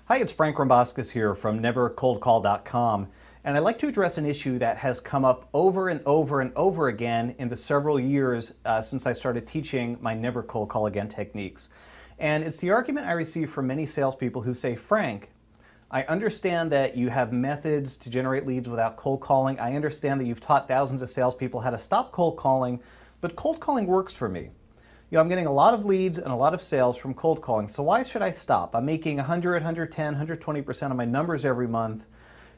Hi, it's Frank Rombauskas here from NeverColdCall.com, and I'd like to address an issue that has come up over and over and over again in the several years since I started teaching my Never Cold Call Again techniques. And it's the argument I receive from many salespeople who say, Frank, I understand that you have methods to generate leads without cold calling. I understand that you've taught thousands of salespeople how to stop cold calling, but cold calling works for me. I'm getting a lot of leads and a lot of sales from cold calling, so why should I stop? I'm making 100, 110, 120% of my numbers every month.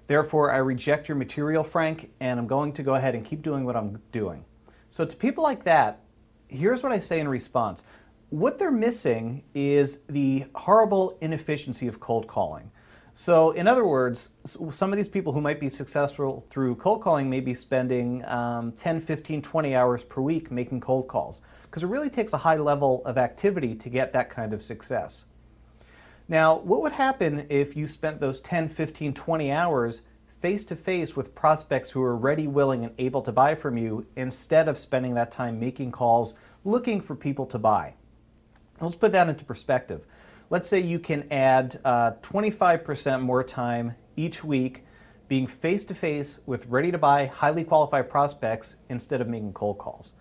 Therefore, I reject your material, Frank, and I'm going to go ahead and keep doing what I'm doing. So to people like that, here's what I say in response. What they're missing is the horrible inefficiency of cold calling. So in other words, some of these people who might be successful through cold calling may be spending 10, 15, 20 hours per week making cold calls, because it really takes a high level of activity to get that kind of success. Now, what would happen if you spent those 10, 15, 20 hours face-to-face with prospects who are ready, willing, and able to buy from you instead of spending that time making calls, looking for people to buy? Let's put that into perspective. Let's say you can add 25% more time each week being face-to-face with ready-to-buy, highly qualified prospects instead of making cold calls.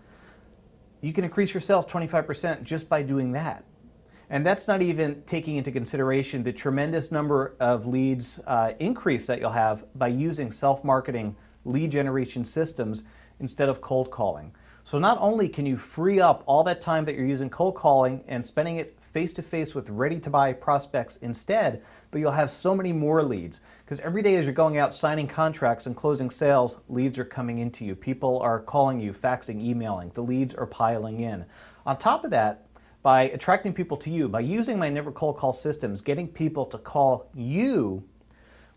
You can increase your sales 25% just by doing that. And that's not even taking into consideration the tremendous number of leads increase that you'll have by using self-marketing lead generation systems instead of cold calling. So not only can you free up all that time that you're using cold calling and spending it face-to-face with ready-to-buy prospects instead, but you'll have so many more leads. Because every day as you're going out signing contracts and closing sales, leads are coming into you. People are calling you, faxing, emailing. The leads are piling in. On top of that, by attracting people to you, by using my Never Cold Call systems, getting people to call you,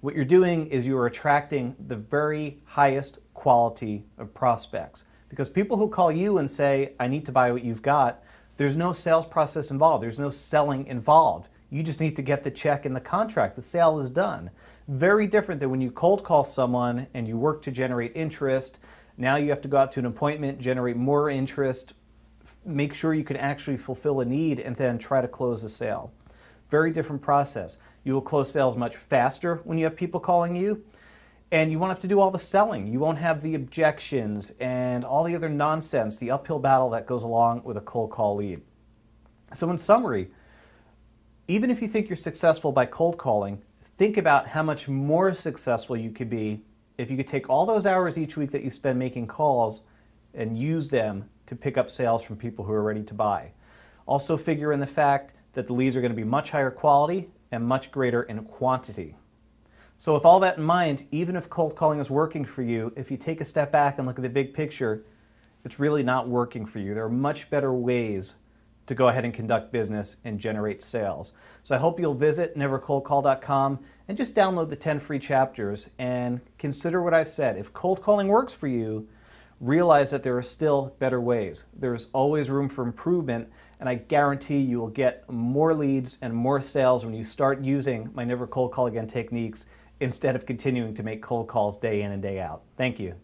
what you're doing is you are attracting the very highest quality of prospects. Because people who call you and say, I need to buy what you've got, there's no sales process involved. There's no selling involved. You just need to get the check and the contract. The sale is done. Very different than when you cold call someone and you work to generate interest. Now you have to go out to an appointment, generate more interest, make sure you can actually fulfill a need, and then try to close the sale. Very different process. You will close sales much faster when you have people calling you, and you won't have to do all the selling. You won't have the objections and all the other nonsense, the uphill battle that goes along with a cold call lead. So in summary, even if you think you're successful by cold calling, think about how much more successful you could be if you could take all those hours each week that you spend making calls and use them to pick up sales from people who are ready to buy. Also figure in the fact that the leads are going to be much higher quality and much greater in quantity. So with all that in mind, even if cold calling is working for you, if you take a step back and look at the big picture, it's really not working for you. There are much better ways to go ahead and conduct business and generate sales. So I hope you'll visit NeverColdCall.com and just download the 10 free chapters and consider what I've said. If cold calling works for you, realize that there are still better ways. There's always room for improvement, and I guarantee you will get more leads and more sales when you start using my Never Cold Call Again techniques instead of continuing to make cold calls day in and day out. Thank you.